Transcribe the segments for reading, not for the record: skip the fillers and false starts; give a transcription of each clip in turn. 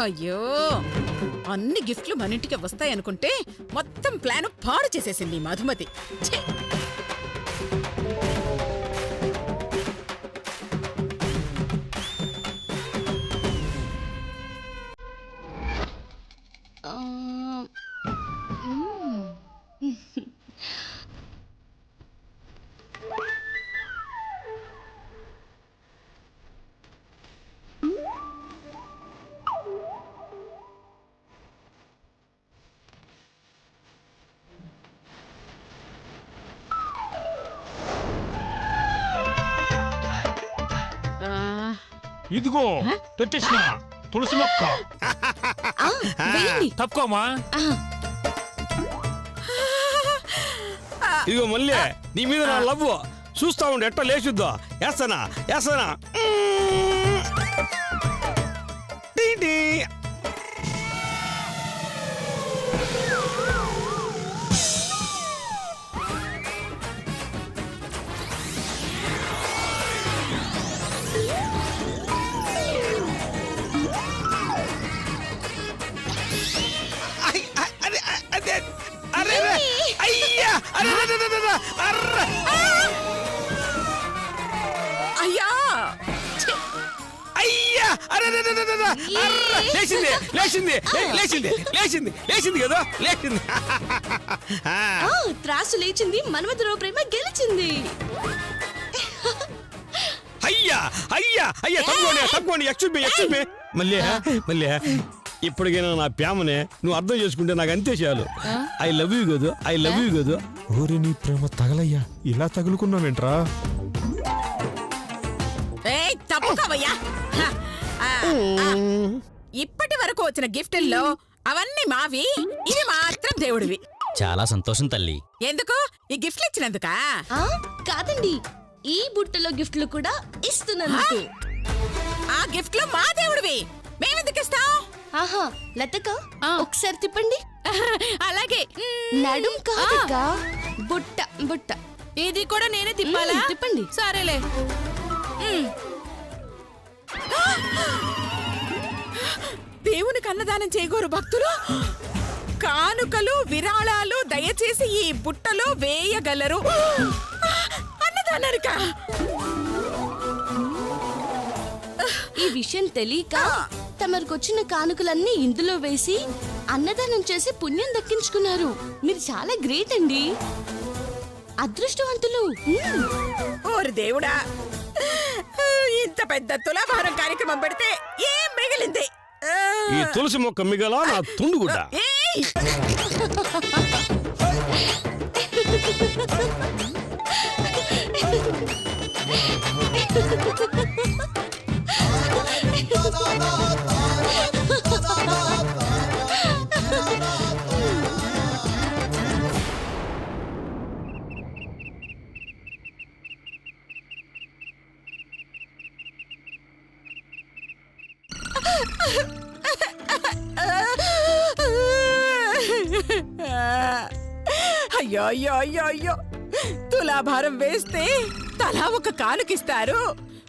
అయ్యో, అన్ని గిఫ్ట్లు మన ఇంటికి వస్తాయనుకుంటే మొత్తం ప్లాన్ పాడు చేసేసింది మధుమతి. ఛీ! ఇదిగో తెచ్చేసిన తులసి మొక్క. తప్పుకోమా. ఇదిగో మళ్ళీ నీ మీద నా లవ్ చూస్తా ఉండి ఎట్లా లేచుద్దా. వేస్తానా వేస్తానా. అయ్యా అయ్యా లేచింది లేచింది లేచింది లేచింది లేచింది కదా లేచింది. త్రాసు లేచింది, మన్మధురావు ప్రేమ గెలిచింది. అయ్యా అయ్యా అయ్యా తప్పుకోండి తప్పుకోండి. ఎక్స్క్యూజ్ మీ మళ్ళీ మళ్ళీ ఇప్పటికైనా నా ప్రేమనే నువ్వు అర్థం చేసుకుంటే నాకు అంతే చాలు. ఐ లవ్ యూ కదా, ఐ లవ్ యూ కదా. ఓరి నీ ప్రేమ తగలయ్యా, ఇలా తగులుకున్నావేంట్రా? తప్పుకోవయ్యా. ఇప్పటి వరకు వచ్చిన గిఫ్టుల్లో అవన్నీ మావి, ఇవి మాత్రం దేవుడివి. చాలా సంతోషం తల్లి. ఎందుకు? ఈ గిఫ్ట్లు ఇచ్చినందుకా? కాదండి, ఈ బుట్టలో గిఫ్ట్లు కూడా ఇస్తున్నందుకు. ఆ గిఫ్ట్లు మా దేవుడివి, మేమెందుకు ఇస్తాం? ఆహా, లతక ఒకసారి తిప్పండి. అలాగే. నడుం కాదక్క, బుట్ట బుట్ట. ఇది కూడా నేనే తిప్పాలా? తిప్పండి. సరేలే. దేవునికి అన్నదానం చేయగోరు భక్తులు కానుకలు విరాళాలు దయచేసి ఈ బుట్టలో వేయగలరు. అన్నదానానికా? ఈ విషయం తెలియక తమరికొచ్చిన కానుకలన్నీ ఇందులో వేసి అన్నదానం చేసి పుణ్యం దక్కించుకున్నారు. మీరు చాలా గ్రేట్ అండి, అదృష్టవంతులు. ఓరి దేవుడా, ఇంత పెద్ద తులాభారం కార్యక్రమం పెడితే ఏం మిగిలింది? ఈ తులసి మొక్క మిగలా నా తుండుగుడ్డ. అయ్యో అయ్యో అయ్యో అయ్యో, తులాభారం వేస్తే తలా ఒక కానుకిస్తారు,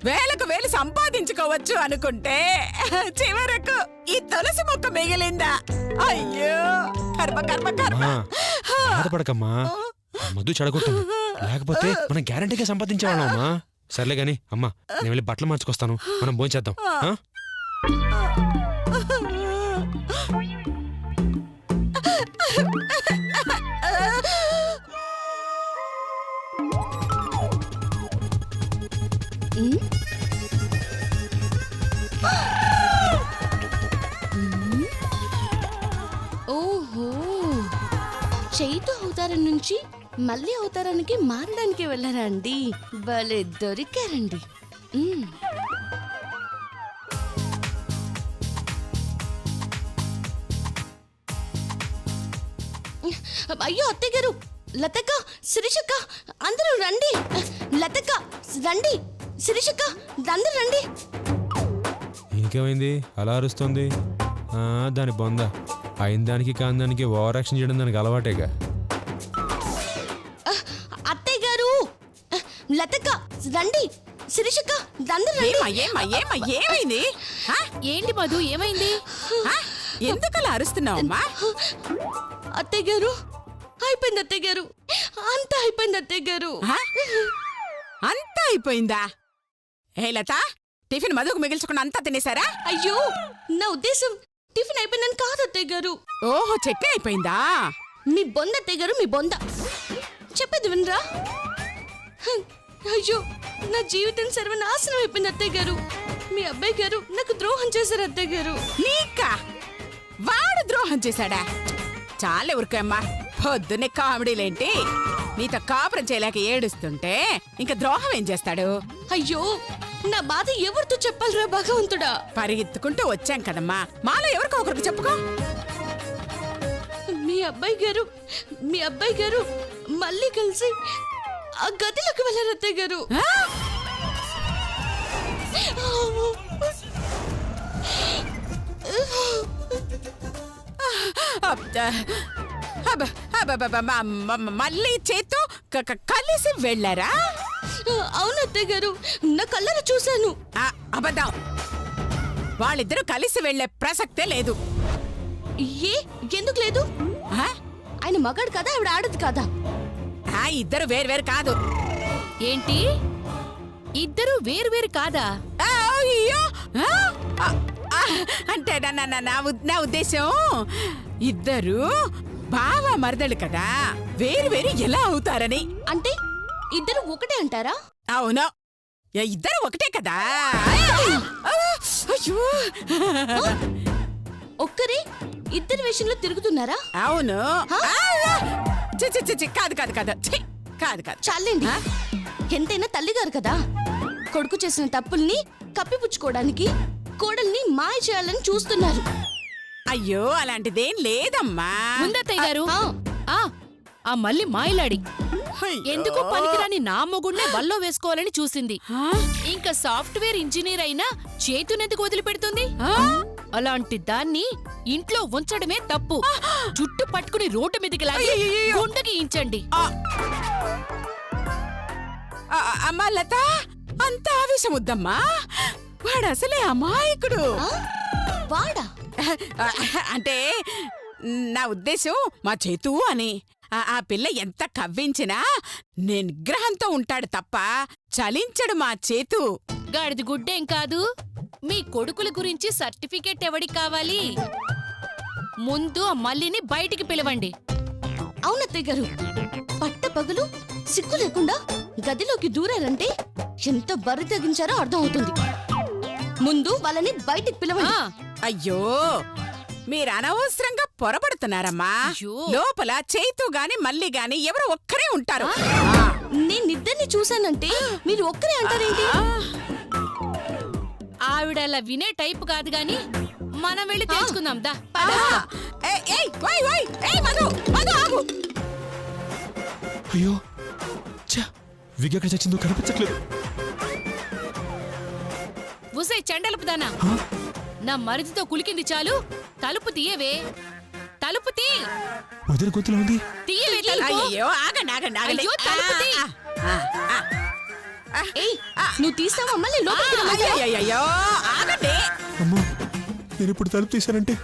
వేలకు వేలు సంపాదించుకోవచ్చు అనుకుంటే చివరకు ఈ తులసి మొక్క మిగిలిందా? అయ్యో కర్మ కర్మ కర్మ. బాధపడకమ్మా, మధు చెడగొట్టు, లేకపోతే మనం గ్యారంటీగా సంపాదించేవాళ్ళం అమ్మా. సర్లే గాని అమ్మా, నేను వెళ్ళి బట్టలు మార్చుకొస్తాను, మనం భోంచేద్దాం. ఓహో, చైతు అవతారం నుంచి మళ్ళీ అవతారానికి మారడానికి వెళ్ళారా అండి? భలే దొరికారండి. అయ్యో అత్తయ్య గారు, లతక్క, శిరీషక్క, అందరూ రండి. లతక్క రండి, శిరీషక్క అందరూ రండి. ఇంకేమైంది అలా అరుస్తుంది? దాని బొంద అయిన దానికి కాని దానికి ఓవర్ యాక్షన్ చేయడం దానికి అలవాటేగా. అత్తయ్య గారు, లతక్క రండి, శిరీషక్క అందరూ రండి. ఏమైంది ఆ? ఏంటి మధు ఏమైంది? ఆ? ఎందుకలా అరుస్తున్నావమ్మా? అత్తయ్య గారు అయిపోయింది అత్తయ్య గారు, అంతా అయిపోయింది అత్తయ్య గారు. ఆ? అంతా అయిపోయిందా? ఏ లత, టిఫిన్ మధుకు మిగిల్చకుండా అంతా తినేశారా? అయ్యో నా ఉద్దేశం టిఫిన్ అయిపోయిందని కాదు అత్తయ్య గారు. ఓహో, చట్నీ అయిపోయిందా? మీ బొంద అత్తయ్య గారు, మీ బొంద. చెప్పేది వినరా? అయ్యో నా జీవితం సర్వనాశనం అయిపోయింది అత్తయ్య గారు. మీ అబ్బాయి గారు నాకు ద్రోహం చేశారు అత్తయ్య గారు. నీకా? వాడు ద్రోహం చేశాడా? చాలే ఊరుకోమ్మా, పొద్దున్నే కామెడీలేంటి? నీతో కాపురం చేయలేక ఏడుస్తుంటే ఇంకా ద్రోహం ఏం చేస్తాడు? అయ్యో నా బాధ ఎవరితో చెప్పాలరా భగవంతుడా? పరిగెత్తుకుంటూ వచ్చాం కదమ్మా, మాలో ఎవరికో ఒకరికి చెప్పుకో. మీ అబ్బాయి గారు మళ్ళీ కలిసి ఆ గదిలోకి వెళ్ళారు అత్తయ్య గారు. ఆ? మళ్ళీ చేత్తో కలిసి వెళ్ళారా? అవును అత్తయ్య గారు, నా కళ్ళను చూశాను. అబద్ధం. వాళ్ళిద్దరూ కలిసి వెళ్లే ప్రసక్తే లేదు. ఏ ఎందుకు లేదు? ఆ? ఆయన మగాడు కదా, ఆవిడ ఆడదు కదా. ఇద్దరు వేరు కాదు. ఏంటి ఇద్దరు వేరు కాదా? అయ్యో! అంటే నా ఉద్దేశం, ఇద్దరు బావ మరదలు కదా, వేరు ఎలా అవుతారని. అంటే ఇద్దరు ఒకటే అంటారా? అవును, ఇద్దరు ఒకటే కదా. అయ్యో! ఒక్కరే ఇద్దరు విషయంలో తిరుగుతున్నారా? అవును. కాదు. కాదు. చాలండి, ఎంతైనా తల్లిగారు కదా. కొడుకు చేసిన తప్పుల్ని కప్పిపుచ్చుకోవడానికి కోడల్ని మాయ చేయాలని చూస్తున్నారు. అయ్యో, అలాంటిదేం లేదమ్మా. ముందత్తయ్య గారు, ఆ, ఆ మళ్ళీ మాయలాడి అయ్యో. ఎందుకు పనికిరాని నా మొగుడ్నే వల్లో వేసుకోవాలని చూసింది. ఆ? ఇంకా సాఫ్ట్వేర్ ఇంజనీర్ అయినా చేతునెందుకు వదిలిపెడుతుంది? ఆ? అలాంటి దాన్ని ఇంట్లో ఉంచడమే తప్పు. జుట్టు పట్టుకుని రోడ్డు మీదకి లాగి అయ్యయ్యయ్యో. గుండెకి ఇంచండి. అమ్మా లత, అంత ఆవేశం వద్దమ్మా. వాడు అసలే అమాయకుడు. ఆ? వాడా? అంటే నా ఉద్దేశం మా చేతు అని. ఆ పిల్ల ఎంత కవ్వించినా నిగ్రహంతో ఉంటాడు తప్ప చలించడు మా చేతు. గాడిది గుడ్డేం కాదు. మీ కొడుకుల గురించి సర్టిఫికెట్ ఎవడికి కావాలి? ముందు ఆ మల్లిని బయటికి పిలవండి. అవునత్తయ్య గారు, పట్ట పగలు సిగ్గు లేకుండా గదిలోకి దూరారంటే ఎంత బరి తగ్గించారో అర్థం అవుతుంది. ముందు వాళ్ళని బయటికి పిలవండి. అయ్యో, మీరు అనవసరంగా పొరపడుతున్నారమ్మా. అయ్యో. లోపల చేతు గాని మల్లి గాని ఎవరో ఒక్కరే ఉంటారు. నేనిద్దరిని చూశానంటే మీరు ఒక్కరే అంటారేంటి? ఆవిడ అలా వినే టైపు కాదు గాని మనం వెళ్ళి తెలుసుకుందాం దా. ఆగు. అయ్యో, విగ్ ఎక్కడ చచ్చిందో కనిపించట్లేదు. ఉసే చెండలుపు దానా, నా మరిదితో కులికింది చాలు. తలుపు తీయవే, తలుపు తీ. వదిన గొంతులో ఉంది. తీయవే తలుపు. అయ్యో, ఆగండి. అయ్యో, తలుపు తీ. ఏయ్, నువ్వు తీస్తావా? మళ్ళీ లోపలికి రమ్మంటావా? అయ్యో, ఆగండి. అమ్మో, నేను ఇప్పుడు తలుపు తీశానంటే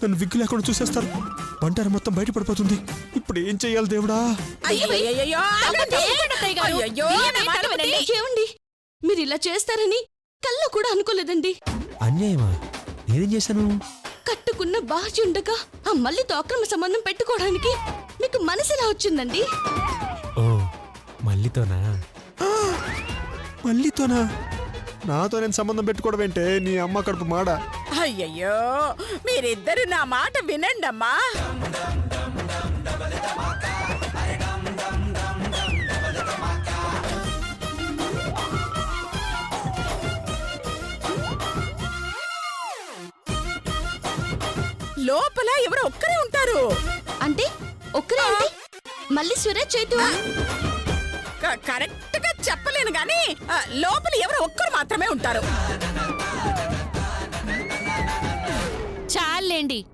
నన్ను విగ్గు లేకుండా చూసేస్తారు. బంటారు మొత్తం బయట పడిపోతుంది. ఇప్పుడు ఏం చెయ్యాలి దేవుడా? అయ్యయ్యయ్యో, ఆగండి. అత్తయ్య గారు, అయ్యయ్యో, తీయవే నా మాట తలుపు వినండి. ఏమండి, మీరు ఇలా చేస్తారని కల్లో కూడా అనుకోలేదండి. అన్యాయమా? నేనేం చేశాను? కట్టుకున్న భార్య ఉండగా ఆ మళ్ళీతో అక్రమ సంబంధం పెట్టుకోవడానికి మీకు మనసులా వచ్చిందండి? ఓ, మళ్ళీతోనా? మళ్ళీతోనా? నాతో నేను సంబంధం పెట్టుకోవడం ఏంటే నీ అమ్మ కడుపు మాడ. అయ్యయ్యో, మీరిద్దరు నా మాట వినండమ్మా. లోపల ఎవరో ఒక్కరే ఉంటారు. అంటే ఒక్కరే అంటే మల్లీశ్వర చేతు? కరెక్ట్ గా చెప్పలేను గాని లోపల ఎవరో ఒక్కరు మాత్రమే ఉంటారు. చాలేండి.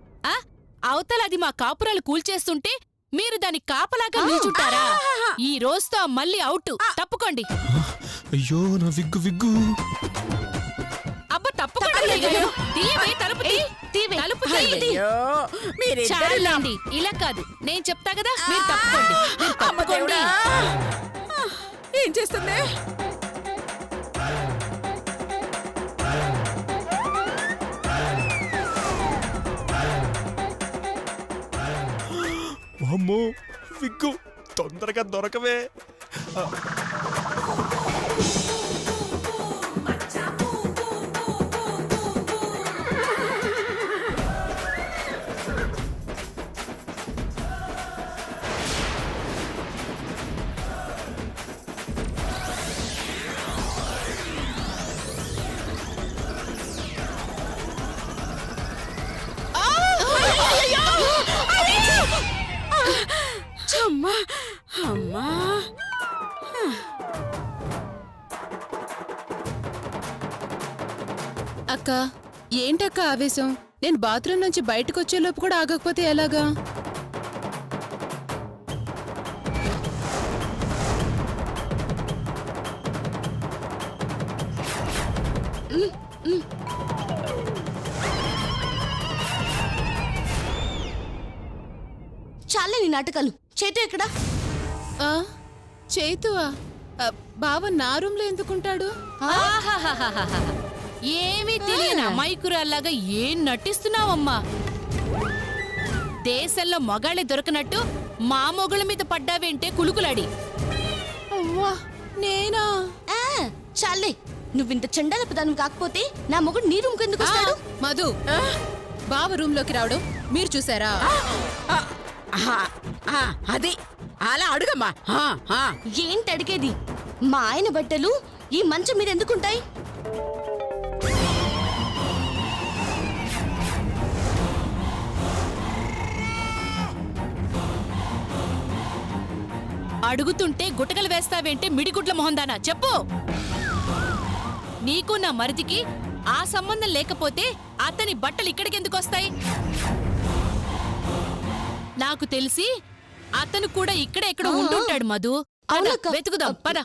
అవతల అది మా కాపురాలు కూల్చేస్తుంటే మీరు దాని కాపలాగా నిల్చుంటారా? ఈ రోజుతో మళ్ళీ అవుట్. తప్పుకోండి. అయ్యో నా విగ్గు విగ్గు. అబ్బా తప్పకుండా అత్తయ్య గారు. తీయవే, తలుపు తీ. తీవే. తలుపు తీ. అయ్యో మీరిద్దరు నా- చాలండి, ఇలా కాదు, నేను చెప్తా కదా, మీరు తప్పుకోండి, మీరు అమ్మ తప్పుకోండి. దేవుడా! ఏం చేస్తుంది అమ్మో విగ్గు తొందరగా దొరకవే. అమ్మా అమ్మా అక్క ఏంటక్క ఆవేశం? నేను బాత్రూమ్ నుంచి బయటకు వచ్చేలోపు కూడా ఆగకపోతే ఎలాగా? చాలే నీ నాటకాలు. చేతు ఎక్కడా? ఆ, చేతువా? బావ నా రూమ్లో ఎందుకుంటాడు? ఆహాహాహాహా. ఏమీ తెలియని అమాయకురాల్లాగా ఏం నటిస్తున్నావమ్మా? దేశంలో మొగాళ్ళే దొరకనట్టు మా మొగుళ్ళ మీద పడ్డావేంటే కులుకులాడి. అవ్వా నేనా? ఆ, చాలే. నువ్వింత చెండాల పదాను కాకపోతే నా మొగుడు నీ రూమ్కి ఎందుకు ఆ, వస్తాడు? మధు బావ రూమ్లోకి రావడం మీరు చూసారా? అది అలా అడుగమ్మా ఏంటి అడిగేది? మా ఆయన బట్టలు ఈ మంచం మీద ఎందుకుంటాయి? అడుగుతుంటే గుటకలు వేస్తావేంటే మిడిగుడ్ల మొహందానా, చెప్పు. నీకు నా మరిదికి ఆ సంబంధం లేకపోతే అతని బట్టలు ఇక్కడికెందుకు వస్తాయి? నాకు తెలిసి అతను కూడా ఇక్కడే ఎక్కడో ఉంటుంటాడు మధు. పద, అవునక్క. వెతుకుదాం పద.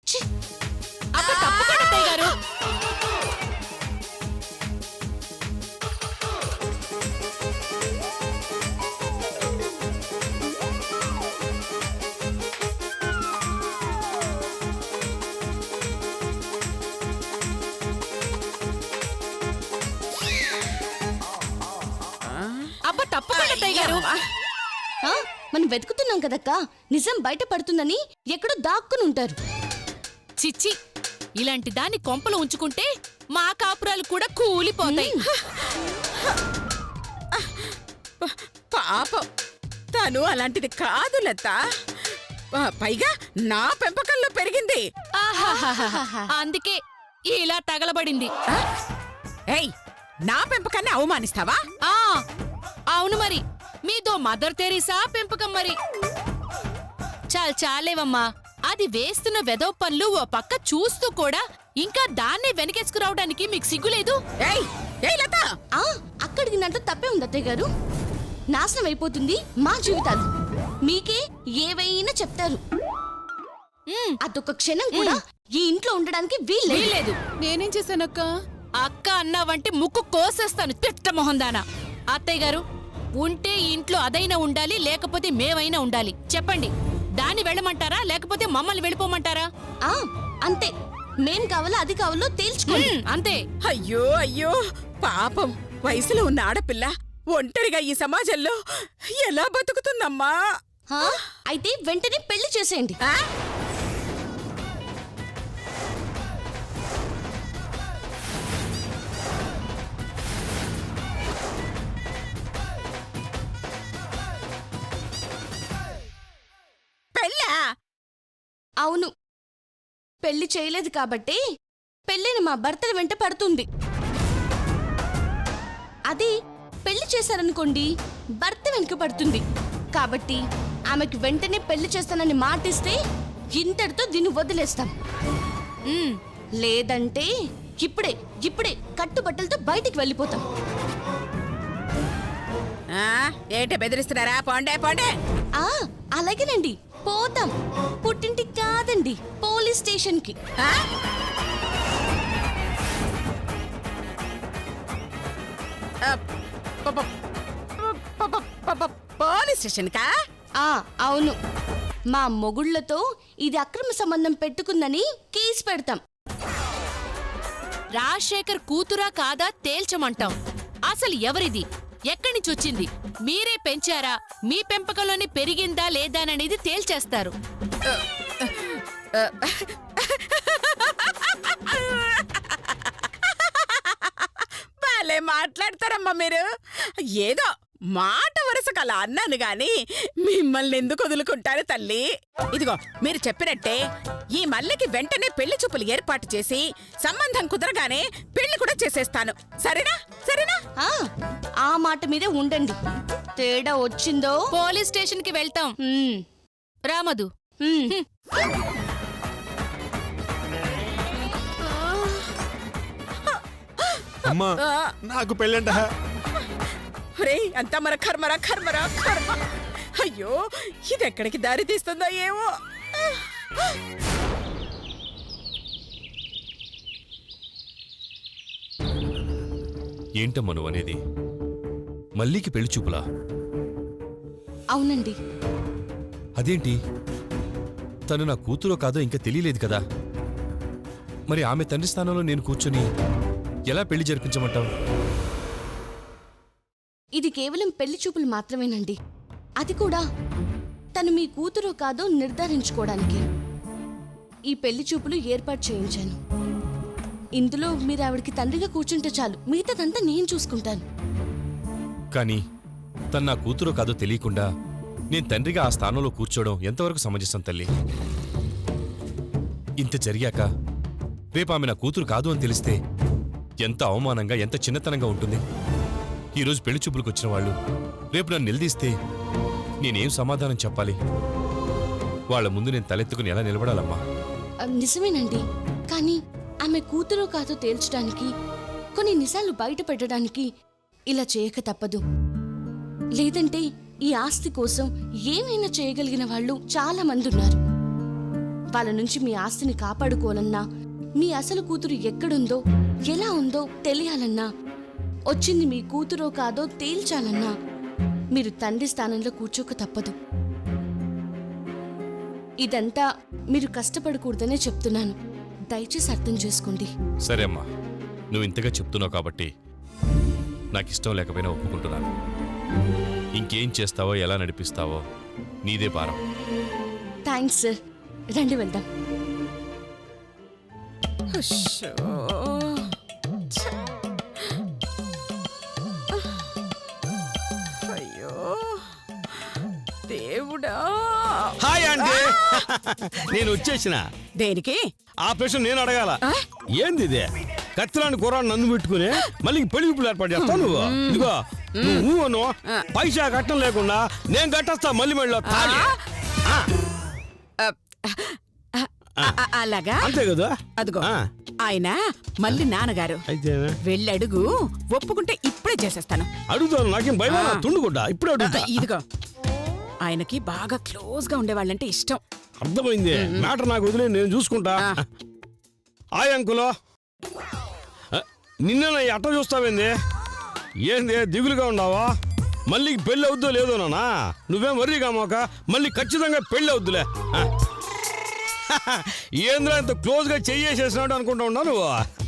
ఛీ! అబ్బ తప్పకుండా అత్తయ్య గారు. అబ్బ తప్పకుండా అత్తయ్య గారు. ఆ, మనం వెతుకుతున్నాం కదక్కా. నిజం బయట పడుతుందని ఎక్కడో దాక్కుని ఉంటారు. చిచ్చి, ఇలాంటి దాన్ని కొంపలో ఉంచుకుంటే మా కాపురాలు కూడా కూలిపోతాయి. పాపం తను అలాంటిది కాదు లత. పైగా నా పెంపకంలో పెరిగింది. ఆహాహాహా. అందుకే ఇలా తగలబడింది. ఏయ్ నా పెంపకాన్ని అవమానిస్తావా? ఆ అవును మరి, మీదో మదర్ తెరీసా పెంపకం మరి. చాలేవమ్మా, అది వేస్తున్న వెదవ పనులు ఓ పక్క చూస్తూ కూడా ఇంకా దాన్నే వెనకేసుకురావడానికి మీకు సిగ్గులేదు? ఏయ్ ఏయ్ లత ఆ, అక్కడికి దాంట్లో తప్పే ఉంది అత్తయ్య గారు. నాశనం అయిపోతుంది మా జీవితాలు. మీకే ఏవైనా చెప్తారు. అదొక క్షణం కూడా ఈ ఇంట్లో ఉండడానికి వీల్లేదు. వీల్లేదు. నేనేం చేశానక్క? అక్క అన్నావంటే ముక్కు కోసేస్తాను, తిట్ట మొహందానా. అత్తయ్య గారు, ఉంటే ఈ ఇంట్లో అదైనా ఉండాలి, లేకపోతే మేమైనా ఉండాలి. చెప్పండి, దాన్ని వెళ్ళమంటారా లేకపోతే మమ్మల్ని వెళ్ళిపోమంటారా? ఆ, అంతే. మేం కావాలో అది కావాలో తేల్చుకోండి. అంతే. అయ్యో అయ్యో పాపం వయసులో ఉన్న ఆడపిల్ల ఒంటరిగా ఈ సమాజంలో ఎలా బతుకుతుందమ్మా? ఆ, అయితే వెంటనే పెళ్లి చేసేయండి. ఆ? పెళ్ళా? అవును, పెళ్లి చేయలేదు కాబట్టి పెళ్ళైన మా భర్తల వెంట పడుతుంది. అది పెళ్లి చేశారనుకోండి, భర్త వెనుక పడుతుంది. కాబట్టి ఆమెకి వెంటనే పెళ్లి చేస్తానని మాటిస్తే ఇంతటితో దీన్ని వదిలేస్తాం. లేదంటే ఇప్పుడే కట్టుబట్టలతో బయటికి వెళ్ళిపోతాం. ఏంటి బెదిరిస్తున్నారా? పోండే పోండే. ఆ, అలాగేనండి. పోతాం. పుట్టింటికి కాదండి, పోలీస్ స్టేషన్కి. ఆ? ఆ, ప- ప- ప- ప- ప- ప- పోలీస్ స్టేషన్కా? అవును, మా మొగుళ్ళతో ఇది అక్రమ సంబంధం పెట్టుకుందని కేసు పెడతాం. రాజశేఖర్ కూతురా కాదా తేల్చమంటాం. అసలు ఎవరిది, ఎక్కడి నుంచి వచ్చింది, మీరే పెంచారా, మీ పెంపకంలోనే పెరిగిందా లేదాననేది తేల్చేస్తారు. భలే మాట్లాడతారమ్మా మీరు. ఏదో మాట వరుసకు అలా అన్నాను గాని మిమ్మల్ని ఎందుకు వదులుకుంటారు తల్లి. ఇదిగో మీరు చెప్పినట్టే ఈ మల్లికి వెంటనే పెళ్లి చూపులు ఏర్పాటు చేసి సంబంధం కుదరగానే పెళ్లి కూడా చేసేస్తాను. సరేనా? సరేనా? ఆ మాట మీదే ఉండండి. తేడా వచ్చిందో పోలీస్ స్టేషన్ కి వెళ్తాం. హ్మ్, రామదు, హ్మ్. అమ్మా నాకు పెళ్ళంట. రే అంతా మన కర్మరా కర్మరా కర్మ. అయ్యో ఇది ఎక్కడికి దారి తీస్తుందో ఏమో. ఏంటమ్మా నువ్వు అనేది? మల్లికి పెళ్లి చూపులా? అవునండి. అదేంటి, తను నా కూతురో కాదో ఇంకా తెలియలేదు కదా. మరి ఆమె తండ్రి స్థానంలో నేను కూర్చొని ఎలా పెళ్లి జరిపించమంటావు? ఇది కేవలం పెళ్లి చూపులు మాత్రమేనండి. అది కూడా తను మీ కూతురో కాదో నిర్ధారించుకోవడానికి ఈ పెళ్లి చూపులు ఏర్పాటు చేయించాను. ఇందులో మీరు ఆవిడకి తండ్రిగా కూర్చుంటే చాలు, మిగతాదంతా నేను చూసుకుంటాను. కానీ తను నా కూతురో కాదో తెలియకుండా నేను తండ్రిగా ఆ స్థానంలో కూర్చోవడం ఎంతవరకు సమంజసం తల్లి? ఇంత జరిగాక రేపు ఆమె నా కూతురు కాదు అని తెలిస్తే ఎంత అవమానంగా, ఎంత చిన్నతనంగా ఉంటుంది. ఈరోజు పెళ్లి చూపులకు వచ్చిన వాళ్ళు రేపు నన్ను నిలదీస్తే నేనేం సమాధానం చెప్పాలి? వాళ్ళ ముందు నేను తలెత్తుకుని ఎలా నిలబడాలమ్మా? నిజమేనండి, కానీ ఆమె కూతురో కాదో తేల్చడానికి, కొన్ని నిజాలు బయట పెట్టడానికి ఇలా చేయక తప్పదు. లేదంటే ఈ ఆస్తి కోసం ఏమైనా చేయగలిగిన వాళ్ళు చాలా మంది ఉన్నారు. వాళ్ళ నుంచి మీ ఆస్తిని కాపాడుకోవాలన్నా, మీ అసలు కూతురు ఎక్కడుందో, ఎలా ఉందో తెలియాలన్నా, వచ్చింది మీ కూతురో కాదో తేల్చాలన్నా మీరు తండ్రి స్థానంలో కూర్చోక తప్పదు. ఇదంతా మీరు కష్టపడకూడదనే చెప్తున్నాను. దయచేసి అర్థం చేసుకోండి. సరే అమ్మా, నువ్వు ఇంతగా చెప్తున్నావు కాబట్టి నాకిష్టం లేకపోయినా ఒప్పుకుంటున్నాను. ఇంకేం చేస్తావో, ఎలా నడిపిస్తావో నీదే భారం. Thanks sir. రండి వెళ్దాం. అశ్శో. అయ్యో దేవుడా. Hi aunty. నేను వచ్చేసిన. దేనికి? ఆ ప్రశ్న నేను అడగాల. ఏంది ఇదే? కత్తిలాంటి కూరని నన్ను పెట్టుకుని మళ్ళీ పెళ్లి చూపులు ఏర్పాటు చేస్తావు నువ్వు? ఇదిగో నువ్వు అను, పైసా కట్టం లేకుండా నేను కట్టేస్తా మళ్ళీ మళ్ళీ తాళి. అలాగా? అంతే కదా? అదిగో ఆ. ఆయన మళ్ళీ నాన్నగారు అయితే వెళ్ళడుగు, ఒప్పుకుంటే ఇప్పుడే చేసేస్తాను. అడుగుతాను, నాకేం భయం తుండుకుంటా. ఇప్పుడే అడుగుతా. ఇదిగో ఆయనకి బాగా క్లోజ్ గా ఉండేవాళ్ళంటే ఇష్టం. అర్థమైంది. మ్యాటర్ నాకు వదిలే, నేను చూసుకుంటా. హాయ్ అంకులో. నిన్న అట్ట చూస్తావేంది? ఏంది దిగులుగా ఉన్నావా? మళ్ళీ పెళ్ళి అవుద్దో లేదో నానా? నువ్వేం వర్రీగా మోక, మళ్ళీ ఖచ్చితంగా పెళ్ళి అవుద్దులే. ఏంద్రా ఇంత క్లోజ్ గా చెయ్యేసేసినాడు అనుకుంటా ఉన్నావు నువ్వు?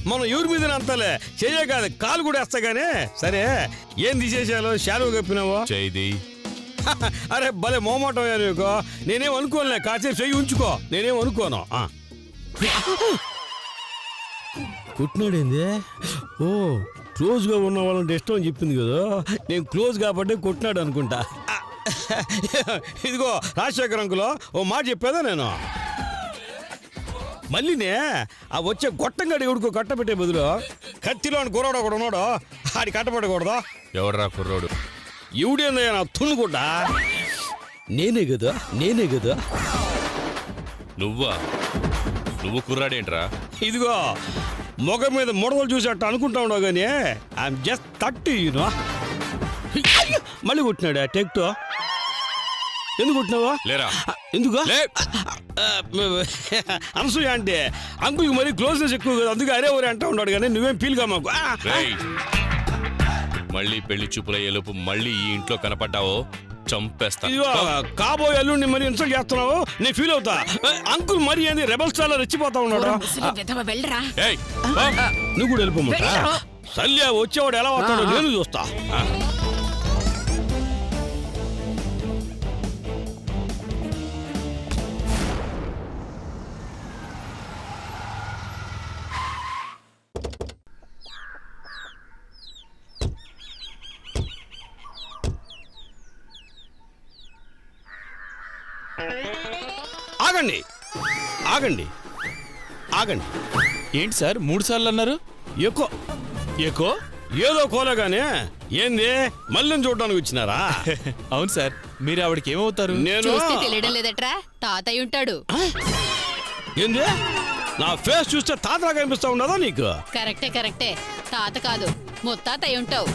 మనం ఎవరి మీద అంతలే, చెయ్యే కాదు కాలు కూడా వేస్తా గానీ. సరే ఏం తీసేసాలో శాలువ కప్పినావో? చైది అరే భలే మోమాటం నీకు. నేనేం అనుకోనులే, కాసేపు చెయ్యి ఉంచుకో. నేనేం అనుకోను. కొట్టినాడేంది? ఓ క్లోజ్ గా ఉన్న వాళ్ళంటే ఇష్టం అని చెప్పింది కదా, నేను క్లోజ్ కాబట్టి కొట్టినాడు అనుకుంటా. ఇదిగో రాజశేఖర్ అంకులో ఓ మాట చెప్పేదా నేను? మళ్ళీనే ఆ వచ్చే గొట్టంగాడి ఎవడికో కట్టబెట్టే బదులు కత్తిలో గుర్రాడు ఒకడు ఉన్నాడు, ఆడి కట్టబెట్టకూడదు. ఎవడరా కుర్రోడు? ఎవడేందయ్యా నా తుణుకుంటా? నేనే కదా, నేనే కదా. నువ్వు కుర్రాడేంట్రా? ఇదిగో మొగ మీద ముడతలు చూసేట్టు అనుకుంటా ఉండవు కానీ ఐఎమ్ జస్ట్ 30 యూనో. మళ్ళీ కొట్టినాడా టెక్టో? ఎందుకు కొట్టినావా? లేరా ఎందుకు లే. అనసూయ అంటే అంకుల్కి మరీ క్లోజ్నెస్ ఎక్కువ కదా, అందుకే అరే ఒరే అంటా ఉన్నాడు కానీ నువ్వేం ఫీల్గా మాకు. రేయ్, మళ్ళీ పెళ్లి చూపులయ్యేలోపు మళ్ళీ ఈ ఇంట్లో కనపడ్డావో చంపేస్తా. ఇదిగో కాబోయే అల్లుడిని మరి ఇన్సల్ట్ చేస్తున్నావు, నేను ఫీల్ అవుతా. అంకుల్ మరి ఏంది రెబల్ స్టార్ రెచ్చిపోతా ఉన్నాడు. ముసలి విధవ వెళ్ళరా ఏయ్, నువ్వు కూడా వెళ్ళిపోమంటా. వెళ్ళరు. సల్య వచ్చేవాడు ఎలా వస్తాడో నేను చూస్తా. ఆగండి ఆగండి ఆగండి. ఏంటి సార్ 3 సార్లు అన్నారు? ఎక్కువ ఏకో ఏదో కోలగానే ఏంది మళ్ళీ చూడడానికి వచ్చినారా? అవును సార్, మీరు ఆవిడకి ఏమవుతారు? నేను చూస్తే తెలియడం లేదట్రా తాతయ్య ఉంటాడు. ఏంది నా ఫేస్ చూస్తే తాతలా కనిపిస్తా ఉండదా నీకు? కరెక్టే తాత కాదు ముత్తాతయ్య ఉంటావు.